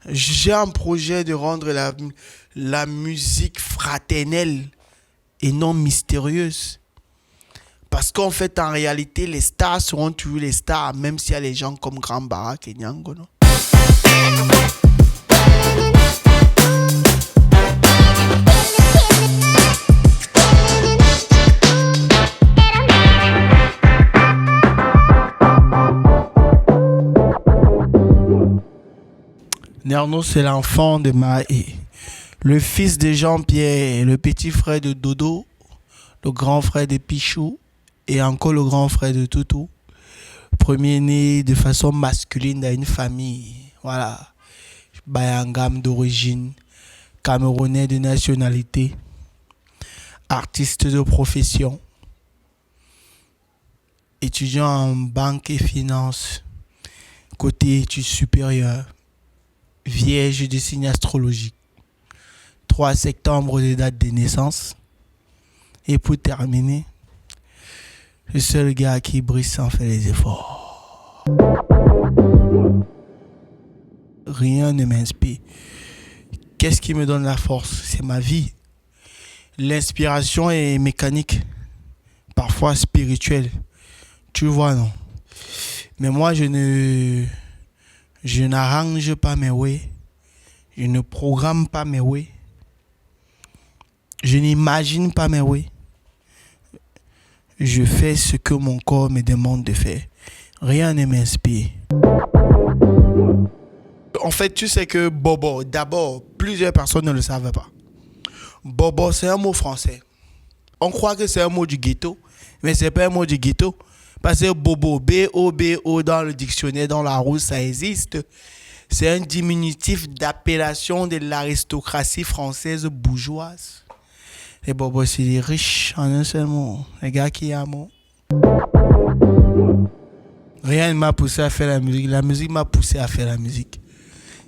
J'ai un projet de rendre la musique fraternelle et non mystérieuse. Parce qu'en fait, en réalité, les stars seront toujours les stars, même s'il y a les gens comme Grand Barak et Nyango, non? Nerno, c'est l'enfant de Maë, le fils de Jean-Pierre, le petit frère de Dodo, le grand frère de Pichou et encore le grand frère de Toutou. Premier né de façon masculine dans une famille. Voilà. Bayangam d'origine, camerounais de nationalité, artiste de profession, étudiant en banque et finance, côté études supérieures, vierge de signes astrologiques, 3 septembre de date de naissance. Et pour terminer, le seul gars qui brille sans faire les efforts. Rien ne m'inspire. Qu'est-ce qui me donne la force? C'est ma vie. L'inspiration est mécanique, parfois spirituelle. Tu vois, non? Mais moi, je n'arrange pas mes way. Je ne programme pas mes way. Je n'imagine pas mes way. Je fais ce que mon corps me demande de faire. Rien ne m'inspire. En fait, tu sais que Bobo, d'abord, plusieurs personnes ne le savent pas. Bobo, c'est un mot français. On croit que c'est un mot du ghetto, mais c'est pas un mot du ghetto. Parce que Bobo, B-O-B-O, dans le dictionnaire, dans la roue, ça existe. C'est un diminutif d'appellation de l'aristocratie française bourgeoise. Les Bobo, c'est les riches en un seul mot. Les gars qui aiment. Rien ne m'a poussé à faire la musique. La musique m'a poussé à faire la musique.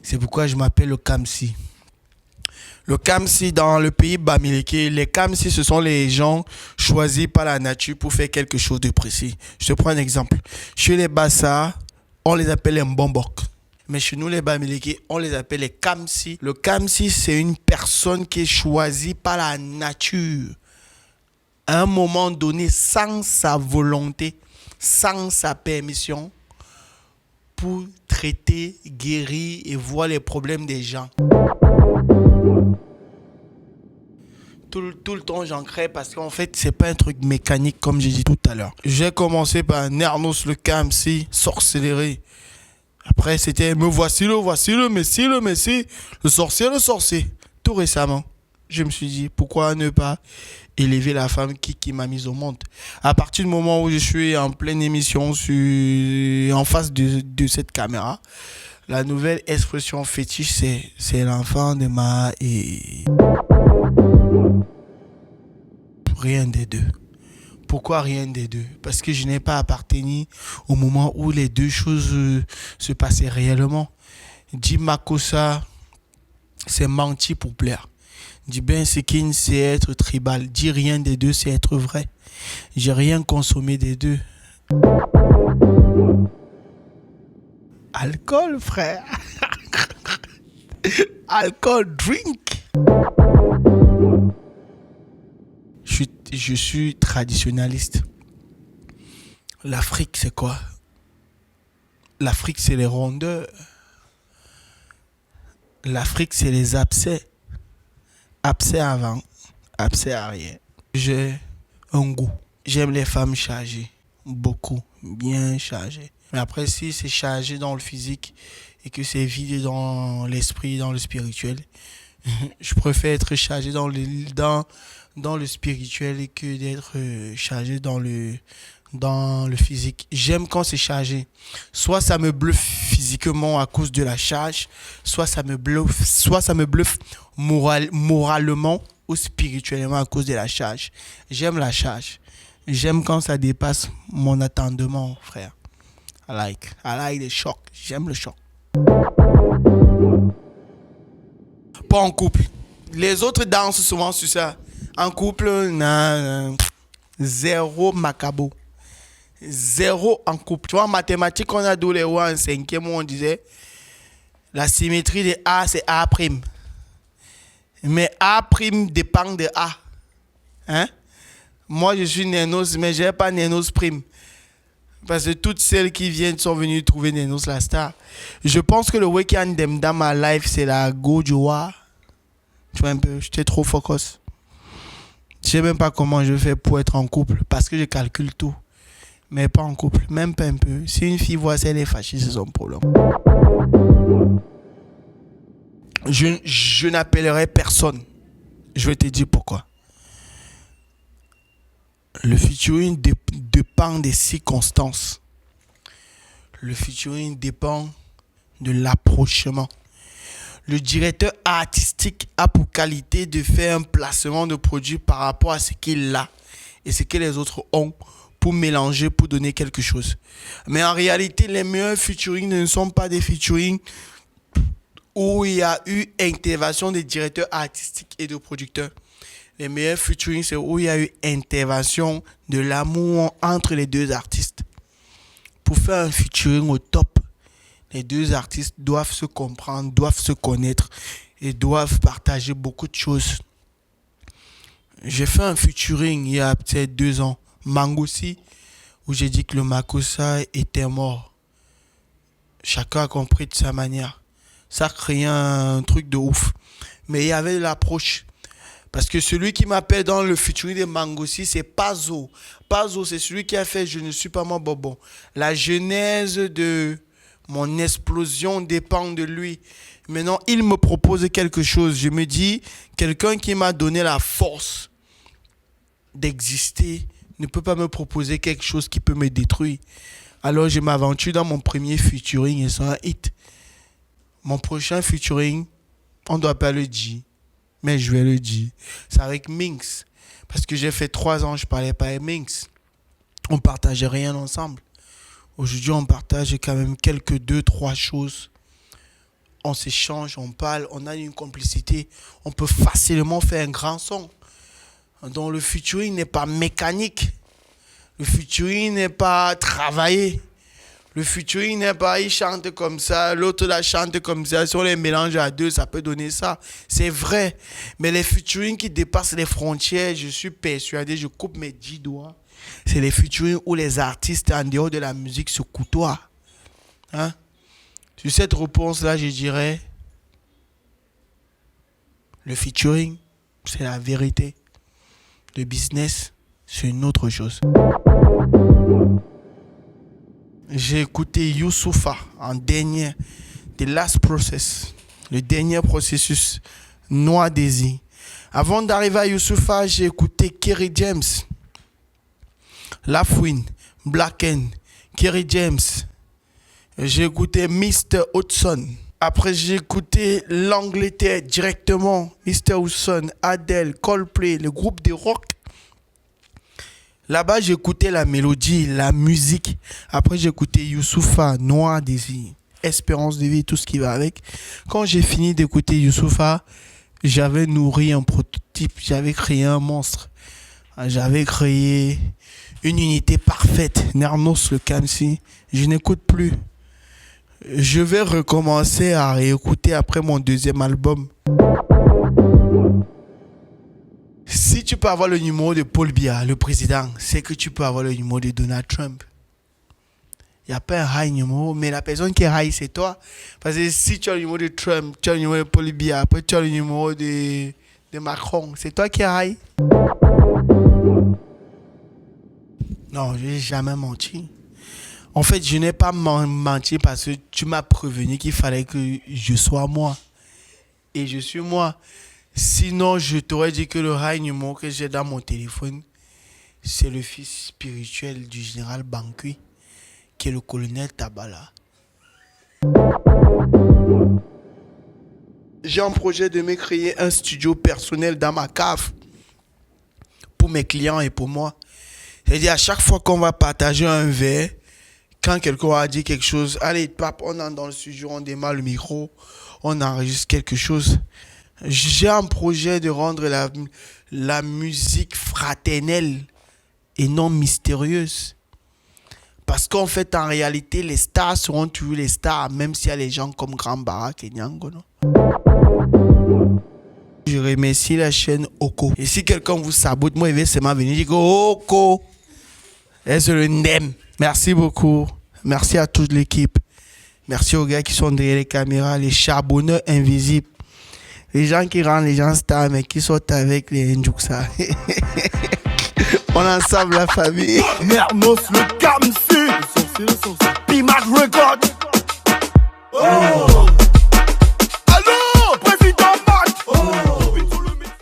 C'est pourquoi je m'appelle le Kamsi. Le Kamsi dans le pays Bamileke, les Kamsi, ce sont les gens choisis par la nature pour faire quelque chose de précis. Je te prends un exemple. Chez les Bassa, on les appelle les Mbombok. Mais chez nous, les Bamileke, on les appelle les Kamsi. Le Kamsi, c'est une personne qui est choisie par la nature. À un moment donné, sans sa volonté, sans sa permission, pour traiter, guérir et voir les problèmes des gens. Tout le temps, j'en crée parce qu'en fait, c'est pas un truc mécanique comme j'ai dit tout à l'heure. J'ai commencé par Nernos le Kamsi, sorcellerie. Après, c'était me voici le messie, le sorcier. Tout récemment, je me suis dit, pourquoi ne pas élever la femme qui m'a mise au monde. À partir du moment où je suis en pleine émission en face de cette caméra, la nouvelle expression fétiche, c'est l'enfant de ma et... Rien des deux. Pourquoi rien des deux? Parce que je n'ai pas appartenu au moment où les deux choses se passaient réellement. Dit Makossa, c'est mentir pour plaire. Dit Ben Sekin, c'est être tribal. Dit rien des deux, c'est être vrai. J'ai rien consommé des deux. Alcool, frère. Alcool, drink. Je suis traditionnaliste. L'Afrique, c'est quoi? L'Afrique, c'est les rondeurs. L'Afrique, c'est les abcès. Abcès avant, abcès arrière. J'ai un goût. J'aime les femmes chargées. Beaucoup. Bien chargées. Mais après, si c'est chargé dans le physique et que c'est vide dans l'esprit, dans le spirituel, je préfère être chargé dans le spirituel que d'être chargé dans le physique. J'aime quand c'est chargé. Soit ça me bluffe physiquement à cause de la charge, soit ça me bluffe moralement ou spirituellement à cause de la charge. J'aime la charge. J'aime quand ça dépasse mon attendement, frère. I like the shock. J'aime le choc. Pas en couple. Les autres dansent souvent sur ça. En couple, zéro macabo. Zéro en couple. Tu vois, en mathématiques, on a d'où les en cinquième où on disait La symétrie de A, c'est A'. Mais A' dépend de A. Hein? Moi, je suis Nénos, mais je n'ai pas Nénos prime. Parce que toutes celles qui viennent sont venues trouver Nénos la star. Je pense que le week-end dans ma life, c'est la go du roi. Tu vois un peu, j'étais trop focus. Je ne sais même pas comment je fais pour être en couple. Parce que je calcule tout. Mais pas en couple, même pas un peu. Si une fille voit ça, elle est fâchée, c'est son problème. Je n'appellerai personne. Je vais te dire pourquoi. Le featuring dépend des circonstances. Le featuring dépend de l'approchement. Le directeur artistique a pour qualité de faire un placement de produit par rapport à ce qu'il a et ce que les autres ont pour mélanger, pour donner quelque chose. Mais en réalité, les meilleurs featuring ne sont pas des featuring où il y a eu intervention des directeurs artistiques et de producteurs. Les meilleurs featuring, c'est où il y a eu intervention de l'amour entre les deux artistes. Pour faire un featuring au top, les deux artistes doivent se comprendre, doivent se connaître et doivent partager beaucoup de choses. J'ai fait un featuring il y a peut-être 2 ans, Mangoussi, où j'ai dit que le Makossa était mort. Chacun a compris de sa manière. Ça crée un truc de ouf. Mais il y avait de l'approche. Parce que celui qui m'appelle dans le featuring de Mangoussi, c'est Pazo. Pazo, c'est celui qui a fait Je ne suis pas moi Bobo. La genèse de mon explosion dépend de lui. Maintenant, il me propose quelque chose. Je me dis, quelqu'un qui m'a donné la force d'exister ne peut pas me proposer quelque chose qui peut me détruire. Alors, je m'aventure dans mon premier featuring et c'est un hit. Mon prochain featuring, on ne doit pas le dire, mais je vais le dire. C'est avec Minx. Parce que j'ai fait 3 ans, je ne parlais pas avec Minx. On ne partageait rien ensemble. Aujourd'hui, on partage quand même quelques 2-3 choses. On s'échange, on parle, on a une complicité. On peut facilement faire un grand son. Donc le featuring n'est pas mécanique. Le featuring n'est pas travaillé. Le featuring n'est pas, il chante comme ça, l'autre la chante comme ça. Si on les mélange à 2, ça peut donner ça. C'est vrai. Mais les featuring qui dépassent les frontières, je suis persuadé, je coupe mes 10 doigts. C'est les featuring où les artistes en dehors de la musique se côtoient. Hein? Sur cette réponse-là, je dirais, le featuring, c'est la vérité. Le business, c'est une autre chose. J'ai écouté Youssoupha en dernier, The Last Process, le dernier processus, Noir Désir. Avant d'arriver à Youssoupha, j'ai écouté Kerry James, Lafouine, Blacken, Kerry James. J'ai écouté Mr. Hudson. Après, j'ai écouté l'Angleterre directement, Mr. Hudson, Adele, Coldplay, le groupe de rock. Là-bas, j'écoutais la mélodie, la musique. Après, j'écoutais Youssoupha, Noir Désir, Espérance de vie, tout ce qui va avec. Quand j'ai fini d'écouter Youssoupha, j'avais nourri un prototype, j'avais créé un monstre. J'avais créé une unité parfaite. Nernos le Kamsi, je n'écoute plus. Je vais recommencer à réécouter après mon 2e album. Si tu peux avoir le numéro de Paul Biya, le président, c'est que tu peux avoir le numéro de Donald Trump. Il n'y a pas un high numéro, mais la personne qui est high, c'est toi. Parce que si tu as le numéro de Trump, tu as le numéro de Paul Biya, après tu as le numéro de Macron, c'est toi qui es high. Non, je n'ai jamais menti. En fait, je n'ai pas menti parce que tu m'as prévenu qu'il fallait que je sois moi. Et je suis moi. Sinon, je t'aurais dit que le high numéro que j'ai dans mon téléphone, c'est le fils spirituel du général Bankui, qui est le colonel Tabala. J'ai un projet de me créer un studio personnel dans ma cave pour mes clients et pour moi. C'est-à-dire, à chaque fois qu'on va partager un verre, quand quelqu'un a dit quelque chose, allez, pape, on entre dans le studio, on démarre le micro, on enregistre quelque chose. J'ai un projet de rendre la musique fraternelle et non mystérieuse. Parce qu'en fait, en réalité, les stars seront toujours les stars, même s'il y a les gens comme Grand Barak et Nyango, non? Je remercie la chaîne Oko. Et si quelqu'un vous sabote, moi, il va seulement venir dire que Oko, c'est le NEM. Merci beaucoup. Merci à toute l'équipe. Merci aux gars qui sont derrière les caméras, les charbonneurs invisibles. Les gens qui rendent les gens stars, mais qui sont avec les Ndjouksa. On est ensemble, la famille. Mermos le Kamsi.